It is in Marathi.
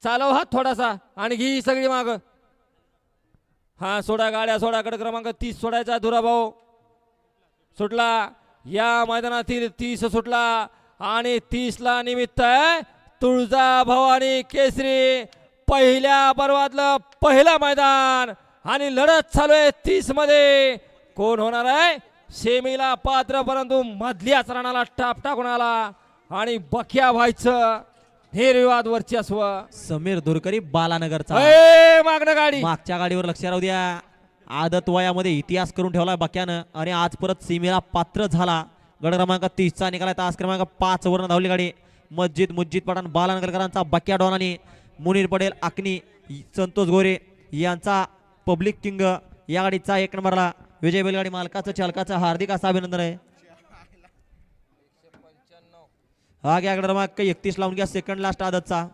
चालव हात थोडासा आणि घे ही सगळी माग. हा सोडा गाड्या सोडा. गट क्रमांक 30 सोडायचा धुराभाऊ सुटला. या मैदानातील 30 सुटला आणि 30 ला निमित्त आहे तुळजाभवानी केसरी. पहिल्या पर्वातलं पहिलं मैदान आणि लढत चालू आहे 30 मध्ये. कोण होणार आहे सेमीला पात्र, परंतु मधल्याच रणाला टाप टाकून आला आणि बक्या व्हायचं निर्विवाद वर्चस्व. समीर दुरकरी बालानगरचा. मागणं गाडी. मागच्या गाडीवर लक्ष राहू द्या. आदत वयामध्ये इतिहास करून ठेवला बक्यानं आणि आज परत सीमेला पात्र झाला. गड क्रमांक 30 चा निघाला. तास क्रमांक 5 वरून धावली गाडी. मुज्जिद पठाण बालानगरकरांचा बक्या डॉन आणि मुनीर पटेल आकनी संतोष गोरे यांचा पब्लिक किंग या गाडीचा 1 नंबरला. विजय बैलगाडी मालकाचं चालकाचं हार्दिक असं अभिनंदन आहे. हा घ्या क्रमांक 31 लावून घ्या सेकंड लास्ट आदतचा.